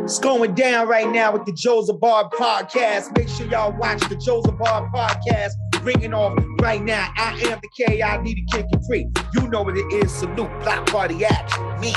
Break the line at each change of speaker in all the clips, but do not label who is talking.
It's going down right now with the Jozabad podcast. Make sure y'all watch the Jozabad podcast. Ringing off right now. I am the K. I need to kick it free. You know what it is. Salute, block party action. Me.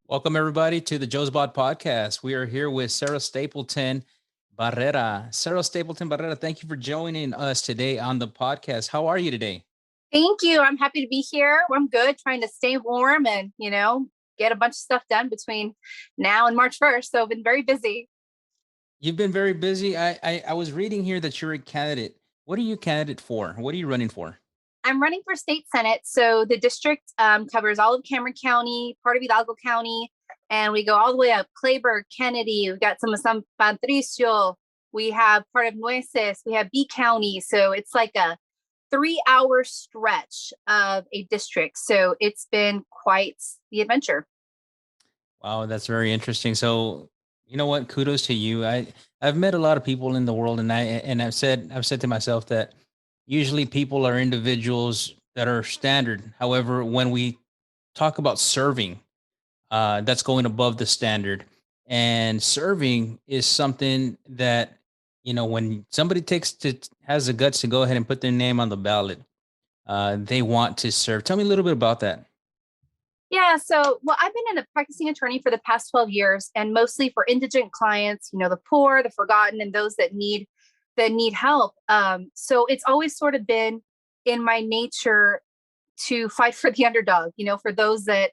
Welcome, everybody, to the Jozabad podcast. We are here with Sara Stapleton-Barrera. Sara Stapleton-Barrera, thank you for joining us today on the podcast. How are you today?
Thank you. I'm happy to be here. I'm good, trying to stay warm and, get a bunch of stuff done between now and March 1st. So I've been very busy.
You've been very busy. I was reading here that you're a candidate. What are you a candidate for? What are you running for?
I'm running for state senate. So the district covers all of Cameron County, part of Hidalgo County, and we go all the way up Clayburgh, Kennedy. We've got some of San Patricio. We have part of Nueces. We have B County. So it's like a 3-hour stretch of a district. So it's been quite the adventure.
Wow, that's very interesting. So, you know what? Kudos to you. I've met a lot of people in the world, and I've said to myself that usually people are individuals that are standard. However, when we talk about serving, that's going above the standard. And serving is something that, when somebody has the guts to go ahead and put their name on the ballot, they want to serve. Tell me a little bit about that.
Yeah. So, I've been a practicing attorney for the past 12 years, and mostly for indigent clients, the poor, the forgotten, and those that need help. So it's always sort of been in my nature to fight for the underdog, for those that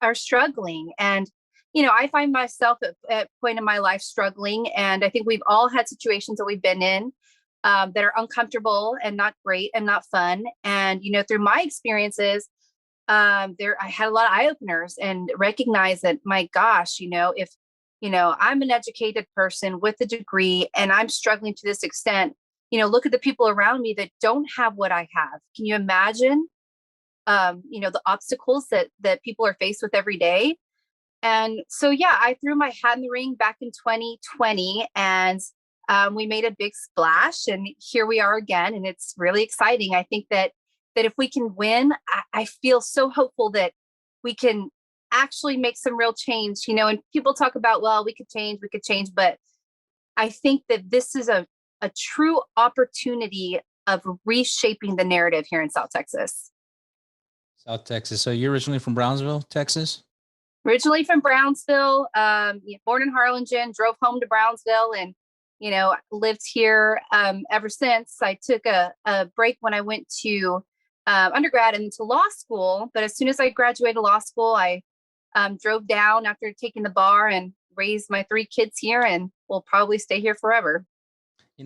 are struggling. And, I find myself at a point in my life struggling. And I think we've all had situations that we've been in that are uncomfortable and not great and not fun. And, through my experiences, I had a lot of eye openers and recognized that, my gosh, if I'm an educated person with a degree and I'm struggling to this extent, look at the people around me that don't have what I have. Can you imagine, the obstacles that people are faced with every day? And so, I threw my hat in the ring back in 2020, and we made a big splash, and here we are again. And it's really exciting. I think that if we can win, I feel so hopeful that we can actually make some real change, and people talk about, well, we could change. But I think that this is a true opportunity of reshaping the narrative here in South Texas.
South Texas. So you're originally from Brownsville, Texas?
Originally from Brownsville, born in Harlingen, drove home to Brownsville, and, lived here ever since. I took a break when I went to undergrad and to law school. But as soon as I graduated law school, I drove down after taking the bar and raised my 3 kids here, and will probably stay here forever.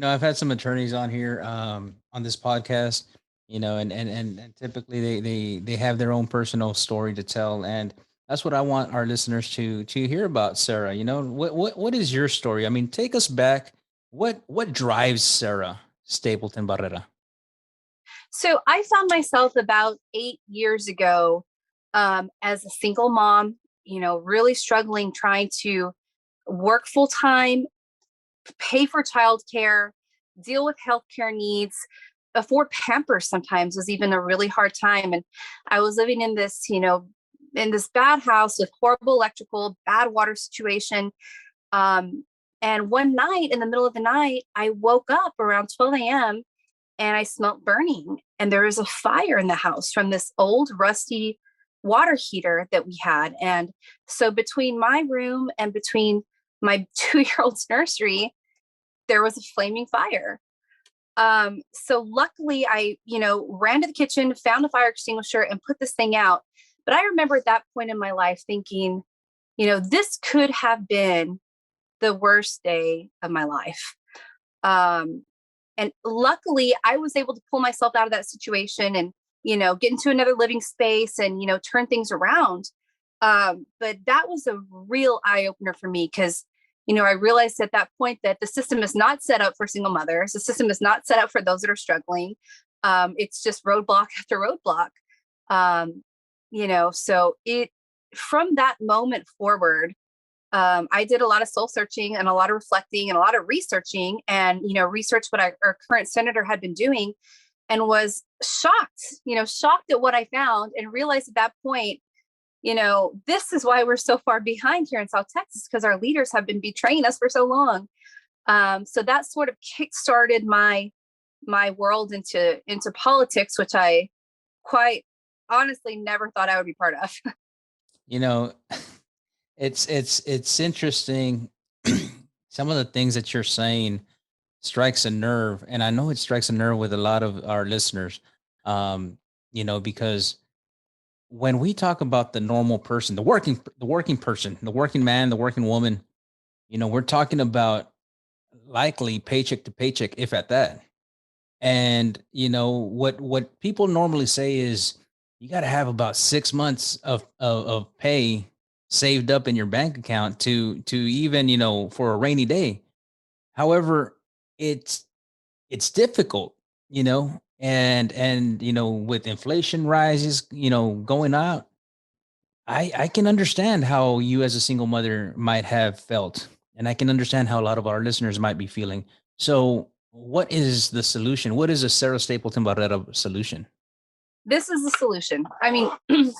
I've had some attorneys on here on this podcast, and typically they have their own personal story to tell. And that's what I want our listeners to hear about, Sara. What is your story? I mean, take us back. What drives Sara Stapleton-Barrera?
So I found myself about 8 years ago as a single mom, really struggling, trying to work full time, pay for childcare, deal with healthcare needs, afford Pampers sometimes was even a really hard time. And I was living in this, in this bad house with horrible electrical, bad water situation. And one night, in the middle of the night, I woke up around 12 a.m. and I smelled burning. And there was a fire in the house from this old rusty water heater that we had. And so between my room and between my 2-year-old's nursery, there was a flaming fire. So luckily I, ran to the kitchen, found a fire extinguisher, and put this thing out. But I remember at that point in my life thinking, this could have been the worst day of my life. And luckily I was able to pull myself out of that situation and, get into another living space and, turn things around. But that was a real eye opener for me because, I realized at that point that the system is not set up for single mothers. The system is not set up for those that are struggling. It's just roadblock after roadblock. So from that moment forward, I did a lot of soul searching and a lot of reflecting and a lot of researching and, research what our current senator had been doing. and was shocked at what I found, and realized at that point, this is why we're so far behind here in South Texas, because our leaders have been betraying us for so long. So that sort of kickstarted my world into politics, which I quite honestly never thought I would be part of.
You know, it's interesting. Some of the things that you're saying strikes a nerve, and I know it strikes a nerve with a lot of our listeners. Um, because when we talk about the normal person, the working person, the working man, the working woman, we're talking about likely paycheck to paycheck, if at that. And what people normally say is you got to have about 6 months of pay saved up in your bank account to even for a rainy day. However, it's difficult, and with inflation rises, going out, I can understand how you as a single mother might have felt, and I can understand how a lot of our listeners might be feeling. So, what is the solution? What is a Sarah Stapleton-Barrera solution?
This is the solution. I mean,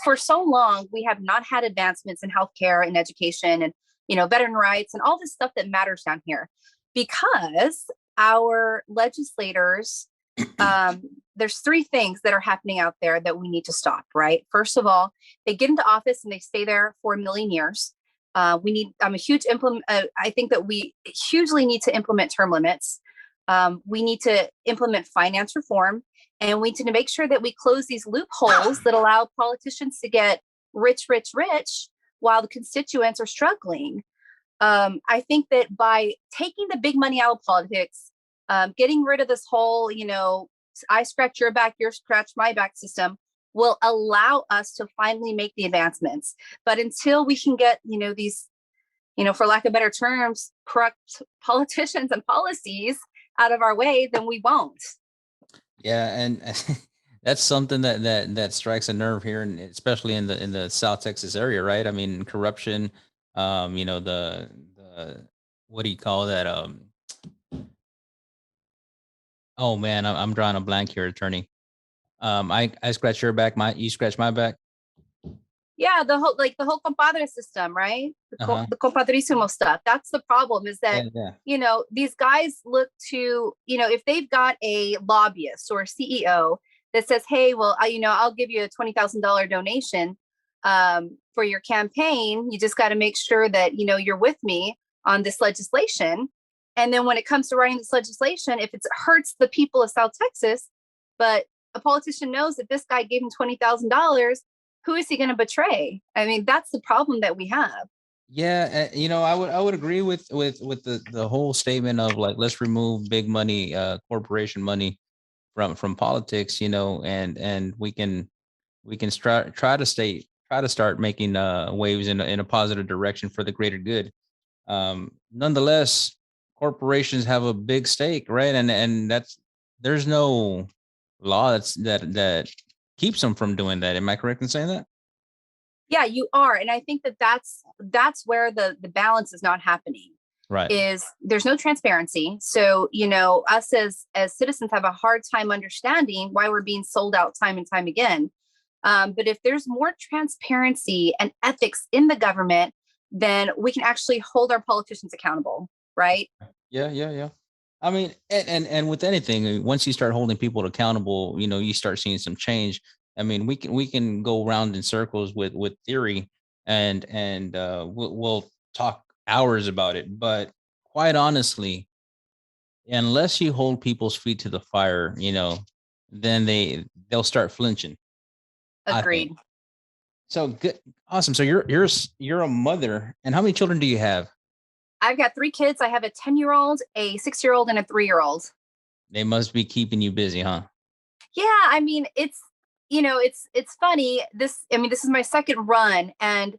for so long, we have not had advancements in healthcare and education and, veteran rights and all this stuff that matters down here, because our legislators, there's three things that are happening out there that we need to stop, right? First of all, they get into office and they stay there for a million years. I'm a huge I think that we hugely need to implement term limits. We need to implement finance reform, and we need to make sure that we close these loopholes that allow politicians to get rich, rich, rich while the constituents are struggling. I think that by taking the big money out of politics, getting rid of this whole, I scratch your back, you scratch my back system will allow us to finally make the advancements. But until we can get, these, for lack of better terms, corrupt politicians and policies out of our way, then we won't.
Yeah, and that's something that strikes a nerve here, and especially in the South Texas area, right? I mean, corruption. The what do you call that? Oh man, I'm drawing a blank here, attorney. I scratch your back, you scratch my back.
Yeah, the whole compadre system, right?
Uh-huh.
The compadrísimo stuff. That's the problem, is that,
Yeah, yeah.
these guys look to, if they've got a lobbyist or a CEO that says, hey, well, I'll give you a $20,000 donation for your campaign. You just got to make sure that, you're with me on this legislation. And then when it comes to writing this legislation, if it hurts the people of South Texas, but a politician knows that this guy gave him $20,000, who is he going to betray? I mean, that's the problem that we have.
Yeah, I would agree with the whole statement of like, let's remove big money, corporation money from politics, and we can try to start making waves in a positive direction for the greater good. Nonetheless, corporations have a big stake, right? And there's no law that keeps them from doing that. Am I correct in saying that?
Yeah, you are. And I think that that's where the balance is not happening.
Right.
Is there's no transparency. So, us as citizens have a hard time understanding why we're being sold out time and time again. But if there's more transparency and ethics in the government, then we can actually hold our politicians accountable, right?
Yeah, yeah, yeah. I mean, and with anything, once you start holding people accountable, you start seeing some change. I mean, we can go around in circles with theory, and we'll talk hours about it. But quite honestly, unless you hold people's feet to the fire, then they'll start flinching, I think.
Agreed.
So good, awesome. So you're a mother, and how many children do you have?
I've got three kids. I have a 10-year-old, a 6-year-old, and a 3-year-old.
They must be keeping you busy, huh?
Yeah, I mean, it's funny. This is my second run, and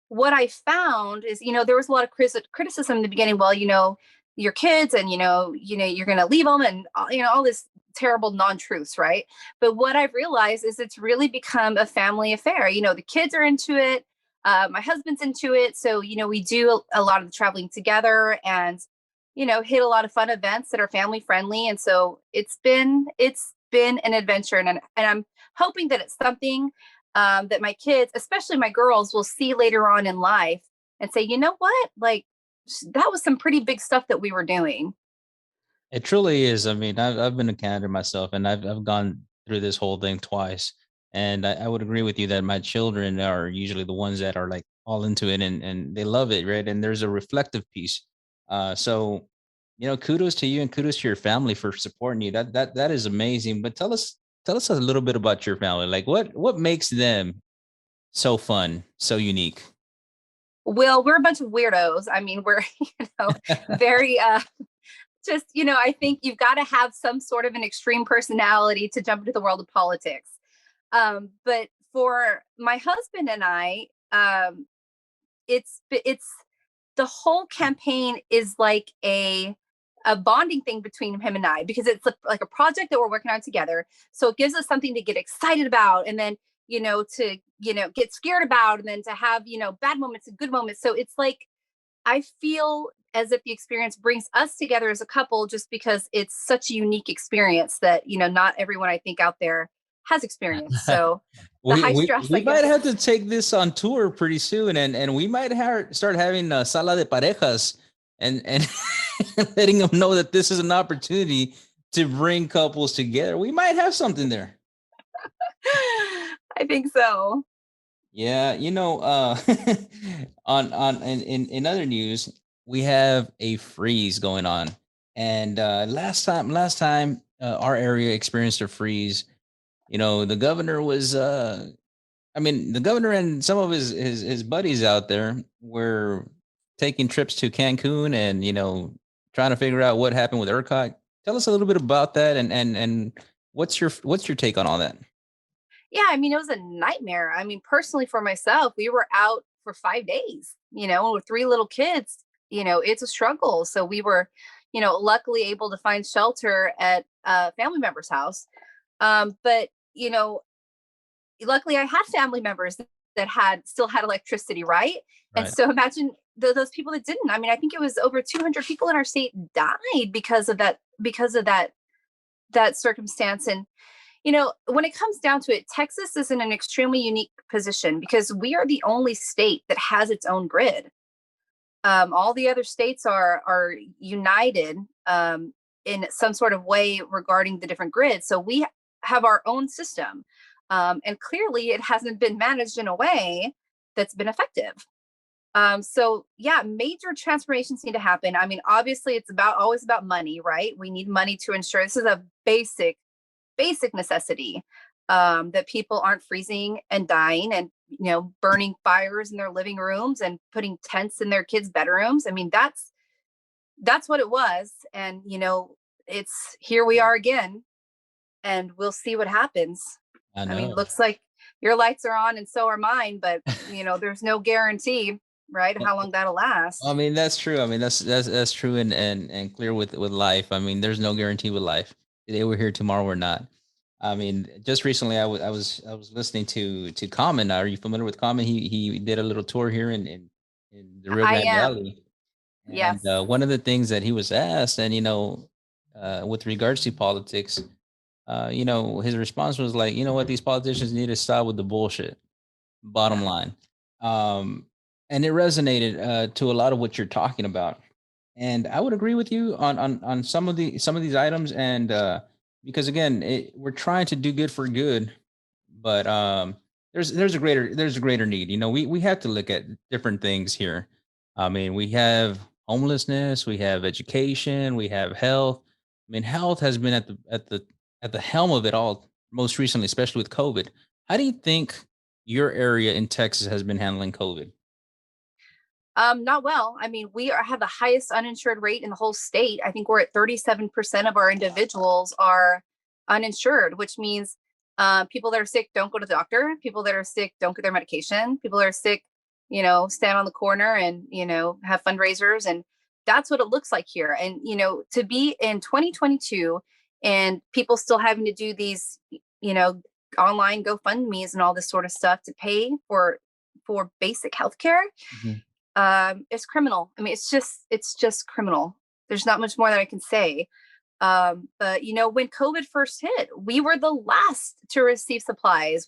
what I found is, there was a lot of criticism in the beginning. Well, your kids, and you're going to leave them, and all this terrible non-truths, right? But what I've realized is it's really become a family affair. The kids are into it. My husband's into it, so we do a lot of the traveling together, and hit a lot of fun events that are family friendly, and so it's been been an adventure, and I'm hoping that it's something that my kids, especially my girls, will see later on in life and say, you know what, like that was some pretty big stuff that we were doing.
It truly is. I mean, I've been to Canada myself, and I've gone through this whole thing twice. And I would agree with you that my children are usually the ones that are like all into it, and they love it, right? And there's a reflective piece. So kudos to you and kudos to your family for supporting you. That is amazing. But tell us a little bit about your family. Like what makes them so fun, so unique?
Well, we're a bunch of weirdos. I mean, we're, very just, I think you've got to have some sort of an extreme personality to jump into the world of politics. But for my husband and I, it's the whole campaign is like a bonding thing between him and I, because it's like a project that we're working on together. So it gives us something to get excited about, and then to get scared about, and then to have bad moments and good moments. So it's like I feel as if the experience brings us together as a couple, just because it's such a unique experience that not everyone I think out there has experienced. So the
we,
high
we
stress,
we
I
might
guess.
have to take this on tour pretty soon, and we might start having a sala de parejas, and letting them know that this is an opportunity to bring couples together. We might have something there.
I think so.
Yeah, on in other news, we have a freeze going on, and last time our area experienced a freeze. The governor was I mean, the governor and some of his buddies out there were taking trips to Cancun and trying to figure out what happened with ERCOT. Tell us a little bit about that, and what's your take on all that?
Yeah, I mean, it was a nightmare. I mean, personally for myself, we were out for 5 days, with three little kids. It's a struggle. So we were, luckily able to find shelter at a family member's house. But, luckily I had family members that still had electricity, right? And
Right.
so imagine those people that didn't. I mean, I think it was over 200 people in our state died because of that circumstance. And when it comes down to it, Texas is in an extremely unique position because we are the only state that has its own grid. All the other states are united in some sort of way regarding the different grids. So we have our own system, and clearly it hasn't been managed in a way that's been effective. So yeah, major transformations need to happen. I mean, obviously, it's always about money, right? We need money to ensure this is a basic necessity, that people aren't freezing and dying and burning fires in their living rooms and putting tents in their kids' bedrooms. I mean, that's what it was. And it's here we are again, and we'll see what happens.
I
I mean,
know.
looks like your lights are on and so are mine, but there's no guarantee, right, how long that'll
I
last.
mean, that's true. I mean, that's true and clear with life. I mean, there's no guarantee with life. Today we're here, tomorrow we're not. I mean, just recently I was listening to Common. Are you familiar with Common? He did a little tour here in the Rio
I
Grande
am.
Valley, and
Yes.
one of the things that he was asked, and with regards to politics, his response was like, you know what, these politicians need to stop with the bullshit. Bottom
Yeah.
line. Um, and it resonated to a lot of what you're talking about. And I would agree with you on some of these items. And because again, we're trying to do good for good, but there's a greater need. We have to look at different things here. I mean, we have homelessness, we have education, we have health. I mean, health has been at the helm of it all most recently, especially with COVID. How do you think your area in Texas has been handling COVID?
Not well. I mean, have the highest uninsured rate in the whole state. I think we're at 37% of our individuals are uninsured, which means people that are sick don't go to the doctor. People that are sick don't get their medication. People that are sick, stand on the corner and, have fundraisers. And that's what it looks like here. And, to be in 2022 and people still having to do these, you know, online GoFundMe's and all this sort of stuff to pay for basic healthcare,
Mhm.
it's criminal. I mean, it's just criminal. There's not much more that I can say. But when COVID first hit, we were the last to receive supplies.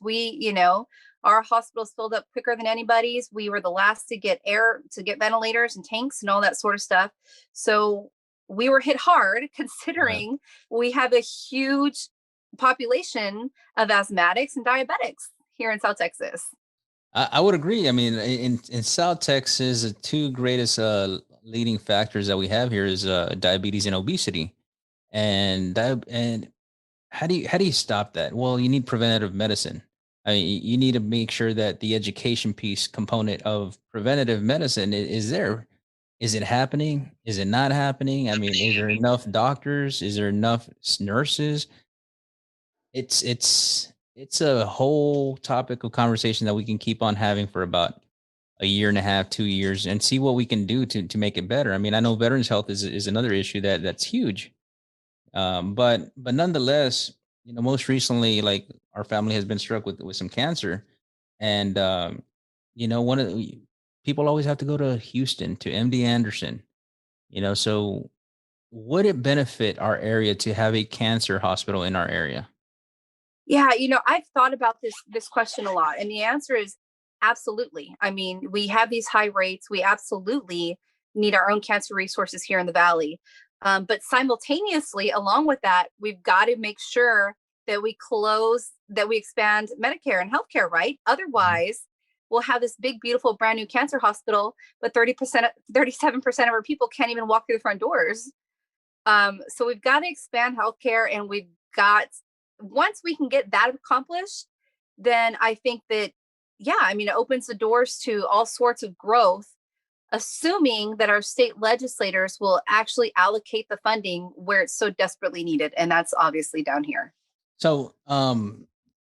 Our hospitals filled up quicker than anybody's. We were the last to get ventilators and tanks and all that sort of stuff. So we were hit hard,
Right.
considering we have a huge population of asthmatics and diabetics here in South Texas.
I would agree. I mean, in South Texas, the two greatest leading factors that we have here is diabetes and obesity. And how do you stop that? Well, you need preventative medicine. I mean, you need to make sure that the education piece component of preventative medicine is there. Is it happening? Is it not happening? I mean, is there enough doctors? Is there enough nurses? It's a whole topic of conversation that we can keep on having for about a year and a half, 2 years, and see what we can do to make it better. I mean, I know veterans health is another issue that's huge. But nonetheless, most recently, like our family has been struck with some cancer, and one of people always have to go to Houston to MD Anderson. So would it benefit our area to have a cancer hospital in our area?
Yeah, I've thought about this question a lot, and the answer is absolutely. I mean, we have these high rates. We absolutely need our own cancer resources here in the valley. But simultaneously, along with that, we've got to make sure that we expand Medicare and healthcare, right?
Mhm.
Otherwise, we'll have this big, beautiful, brand new cancer hospital, but 37% of our people can't even walk through the front doors. So we've got to expand healthcare, and we've got once we can get that accomplished, then I think that, yeah, I mean, it opens the doors to all sorts of growth, assuming that our state legislators will actually allocate the funding where it's so desperately needed, and that's obviously down here.
So,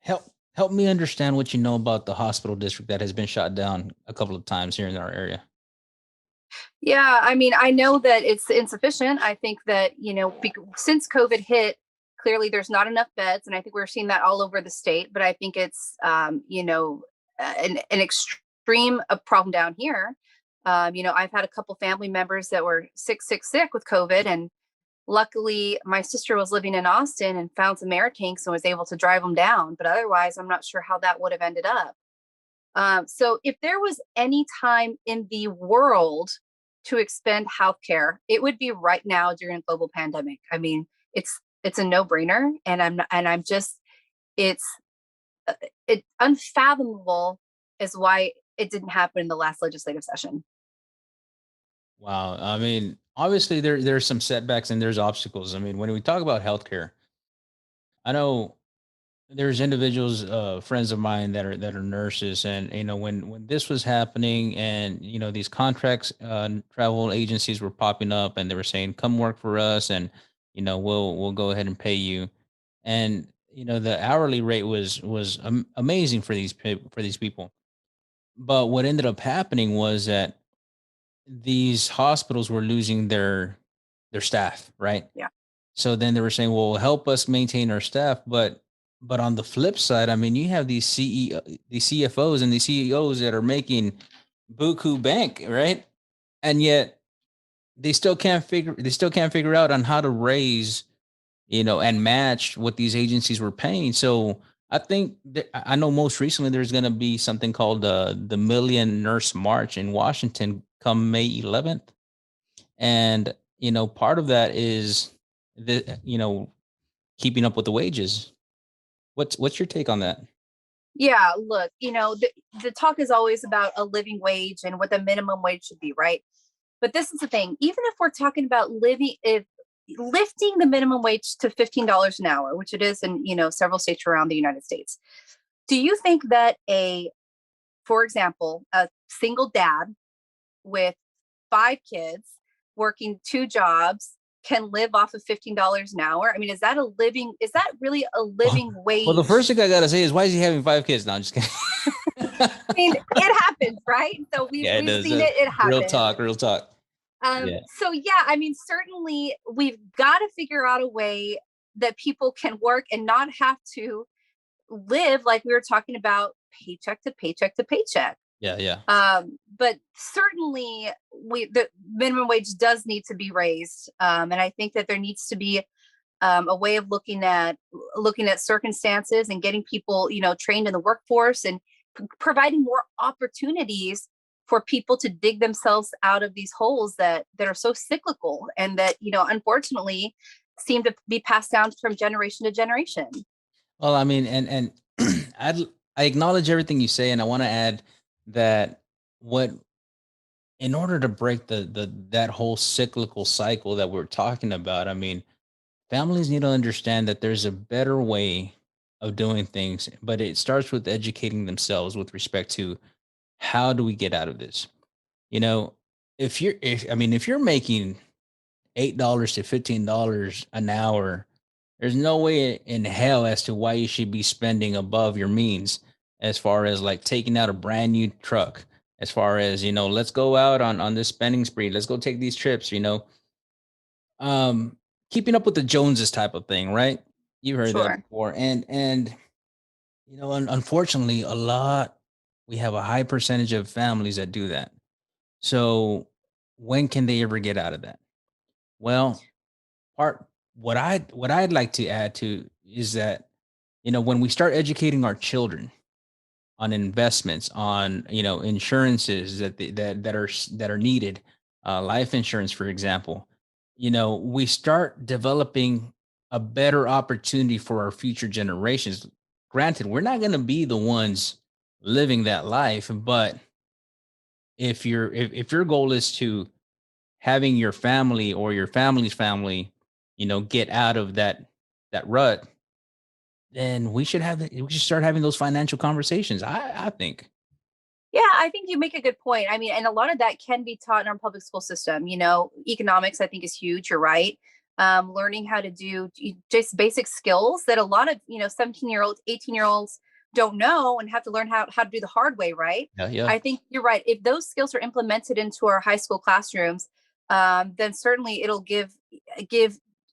help me understand what you know about the hospital district that has been shot down a couple of times here in our area.
Yeah, I mean, I know that it's insufficient. I think that, since COVID hit, clearly there's not enough beds. And I think we're seeing that all over the state. But I think it's, an extreme problem down here. I've had a couple family members that were sick with COVID. And luckily, my sister was living in Austin and found some air tanks and was able to drive them down. But otherwise, I'm not sure how that would have ended up. So if there was any time in the world to expand healthcare, it would be right now during a global pandemic. I mean, it's a no-brainer, and I'm just it's it's unfathomable as why it didn't happen in the last legislative session.
Wow. I mean, obviously there's some setbacks and there's obstacles. I mean, when we talk about healthcare, I know there's individuals, friends of mine that are nurses, and when this was happening, and these contracts, travel agencies were popping up, and they were saying, "Come work for us," and we'll go ahead and pay you, and the hourly rate was amazing for for these people. But what ended up happening was that these hospitals were losing their staff, right?
Yeah.
So then they were saying, "Well, help us maintain our staff," but on the flip side, I mean, you have these these CFOs and these CEOs that are making buku bank, right? And yet they still can't figure out on how to raise, and match what these agencies were paying. So I think that, I know most recently there's going to be something called the Million Nurse March in Washington come May 11th, and part of that is the keeping up with the wages. What's your take on that?
Yeah, look, the talk is always about a living wage and what the minimum wage should be, right? But this is the thing, even if we're talking about if lifting the minimum wage to $15 an hour, which it is in, several states around the United States, do you think that for example, a single dad with 5 kids working 2 jobs can live off of $15 an hour? I mean, is that really a
Well,
living
well, the first
wage?
thing I gotta say is, why is he having 5 kids? No, I'm just kidding.
I mean, it happens, right? So we've
Yeah, it
we've
does.
seen it
Real
happen.
talk, real talk. Yeah.
So yeah, I mean, certainly we've got to figure out a way that people can work and not have to live like we were talking about, paycheck to paycheck to paycheck.
Yeah, yeah.
But certainly the minimum wage does need to be raised. And I think that there needs to be a way of looking at circumstances and getting people, trained in the workforce, and providing more opportunities for people to dig themselves out of these holes that are so cyclical, and that, unfortunately seem to be passed down from generation to generation.
Well, I mean, and I acknowledge everything you say, and I want to add that what in order to break the that whole cyclical cycle that we're talking about, I mean, families need to understand that there's a better way of doing things, but it starts with educating themselves with respect to how do we get out of this. You know, if you're making $8 to $15 an hour, there's no way in hell as to why you should be spending above your means as far as like taking out a brand new truck, as far as, let's go out on this spending spree. Let's go take these trips, um, keeping up with the Joneses type of thing, right? You've heard that
Sure.
before. And unfortunately, we have a high percentage of families that do that. So when can they ever get out of that? Well, part what I'd like to add to is that, when we start educating our children on investments, on, insurances that are needed, life insurance, for example, we start developing a better opportunity for our future generations. Granted, we're not going to be the ones living that life, but if your goal is to having your family or your family's family, get out of that rut, then we should start having those financial conversations. I think.
Yeah, I think you make a good point. I mean, and a lot of that can be taught in our public school system. Economics, I think, is huge. You're right. Learning how to do just basic skills that a lot of, 17-year-olds, 18-year-olds don't know, and have to learn how to do the hard way, right?
Yeah, yeah.
I think you're right. If those skills are implemented into our high school classrooms, then certainly it'll give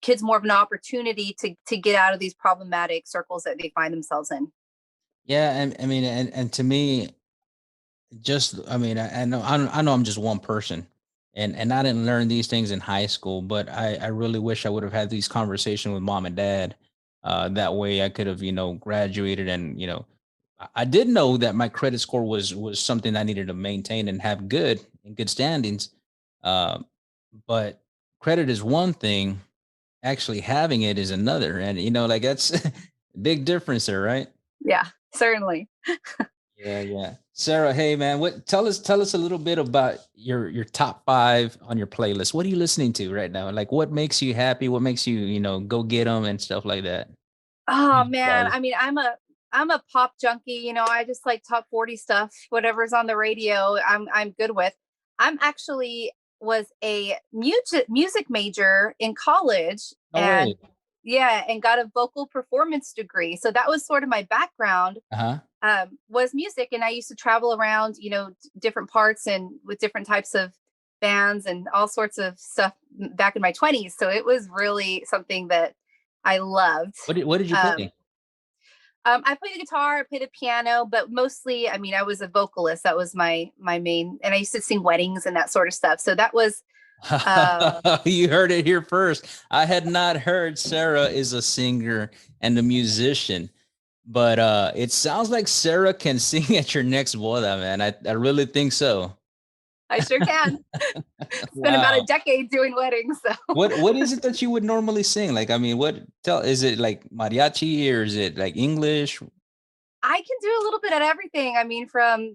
kids more of an opportunity to get out of these problematic circles that they find themselves in.
Yeah, and I mean, and to me, just I mean, I know I'm just one person, and I didn't learn these things in high school, but I really wish I would have had these conversations with mom and dad. That way, I could have, graduated, and, I did know that my credit score was something I needed to maintain and have good standings. Uh, but credit is one thing, actually having it is another, and like that's a big difference there, right?
Yeah, certainly.
Yeah, yeah. Sarah, hey man, what tell us a little bit about your top 5 on your playlist. What are you listening to right now? Like what makes you happy? What makes you, go get them and stuff like that?
Oh man,
Music-wise.
I mean, I'm a pop junkie, I just like top 40 stuff, whatever's on the radio, I'm good with. I'm actually was a music major in college,
No
and
way.
yeah, and got a vocal performance degree. So that was sort of my background,
Uh-huh.
was music, and I used to travel around, different parts and with different types of bands and all sorts of stuff back in my 20s. So it was really something that I loved.
What did you
Um,
play?
I played the guitar, I played the piano, but mostly, I mean, I was a vocalist. That was my main, and I used to sing weddings and that sort of stuff. So that was, uh,
You heard it here first. I had not heard Sarah is a singer and a musician, but it sounds like Sarah can sing at your next boda, man. I really think so.
I sure can. Spent about a
Wow.
decade doing weddings. So
What is it that you would normally sing? Like, I mean, is it like mariachi or is it like English?
I can do a little bit of everything. I mean, from,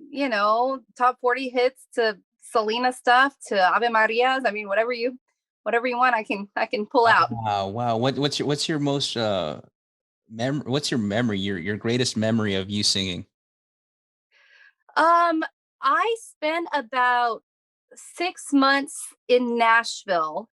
top 40 hits to Selena stuff to Ave Marias. I mean, whatever you want, I can pull out.
Wow, wow. What's your most what's your memory, your greatest memory of you singing?
Um, I spent about 6 months in Nashville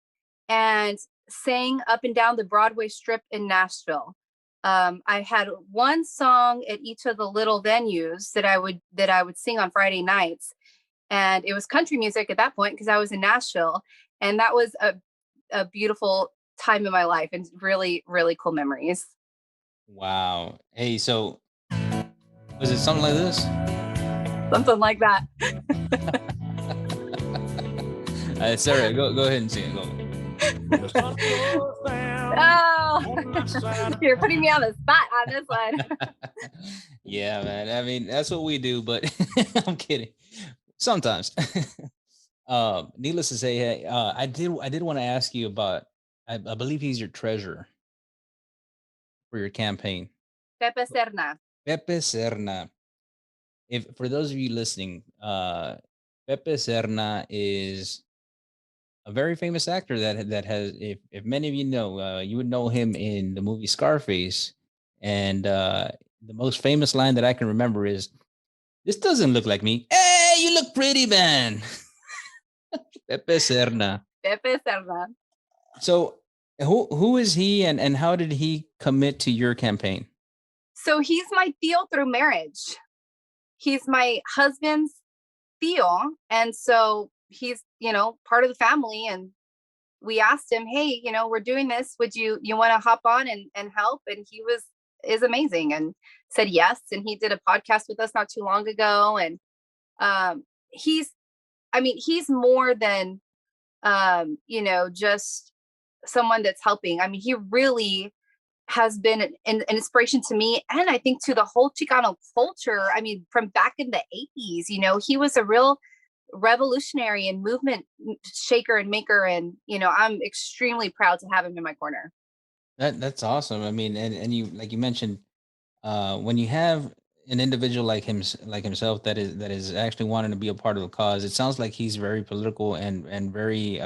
and sang up and down the Broadway strip in Nashville. I had one song at each of the little venues that I would sing on Friday nights, and it was country music at that point because I was in Nashville, and that was a beautiful time in my life and really really cool memories.
Wow. Hey, so was it something like this?
Something like that.
Sarah, go ahead and sing it. Go.
Oh, you're putting me on the spot on this one.
Yeah, man. I mean, that's what we do, but I'm kidding. Sometimes. Needless to say, hey, I did want to ask you about. I believe he's your treasurer for your campaign,
Pepe Serna.
Pepe Serna. If for those of you listening, Pepe Serna is a very famous actor that has. If many of you know, you would know him in the movie Scarface, and the most famous line that I can remember is, "This doesn't look like me." Hey, you look pretty, man. Pepe Serna.
Pepe Serna.
So who is he, and how did he commit to your campaign?
So he's my tío through marriage. He's my husband's tío. And so he's, part of the family. And we asked him, hey, we're doing this. Would you want to hop on and help? And he is amazing and said yes. And he did a podcast with us not too long ago. And he's more than, just someone that's helping. I mean, he really has been an inspiration to me, and I think to the whole Chicano culture. I mean, from back in the 80s, he was a real revolutionary and movement shaker and maker. And, I'm extremely proud to have him in my corner.
That's awesome. I mean, and you, like you mentioned, when you have an individual like himself that is actually wanting to be a part of a cause, it sounds like he's very political and very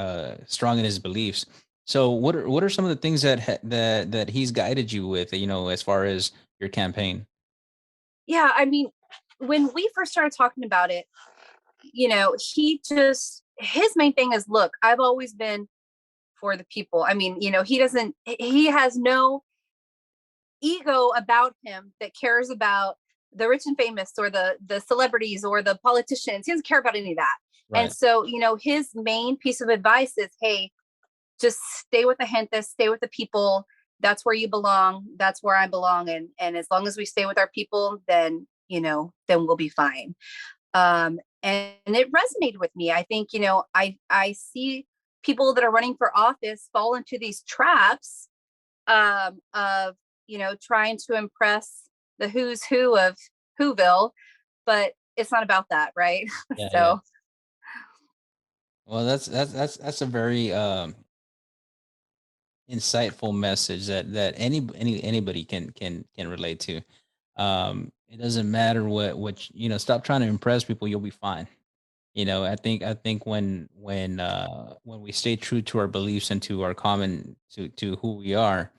strong in his beliefs. So what are some of the things that he's guided you with, as far as your campaign?
Yeah, I mean, when we first started talking about it, his main thing is, look, I've always been for the people. I mean, he has no ego about him that cares about the rich and famous or the celebrities or the politicians. He doesn't care about any of that.
Right.
And so, his main piece of advice is, hey, just stay with the gente, stay with the people. That's where you belong. That's where I belong. And as long as we stay with our people, then we'll be fine. And it resonated with me. I think, I see people that are running for office fall into these traps of, trying to impress the who's who of Whoville, but it's not about that, right?
Yeah,
So
yeah. Well, that's a very insightful message that anybody can relate to. It doesn't matter stop trying to impress people, you'll be fine. I think when we stay true to our beliefs and to our common to who we are,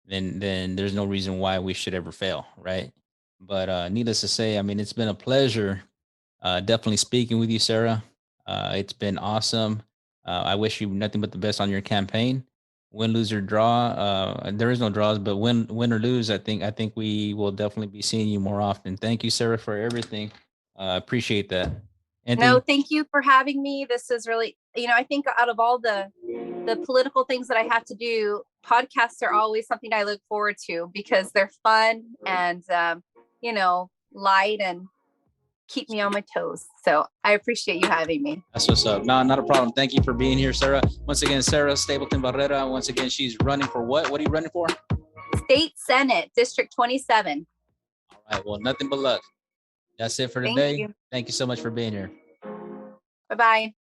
then there's no reason why we should ever fail, right? But needless to say, I mean, it's been a pleasure definitely speaking with you, Sarah. It's been awesome. I wish you nothing but the best on your campaign. Win, lose or draw. There is no draws, but win or lose, I think we will definitely be seeing you more often. Thank you, Sarah, for everything. Appreciate that.
no,
Anything?
thank you for having me. This is really, I think out of all the political things that I have to do, podcasts are always something I look forward to because they're fun and, light and keep me on my toes. So I appreciate you having me.
That's what's up. No, not a problem. Thank you for being here, Sarah. Once again, Sarah Stapleton-Barrera. Once again, she's running for what? What are you running for?
State Senate, District 27.
All right. Well, nothing but luck. That's it for today. Thank you so much for being here.
Bye-bye.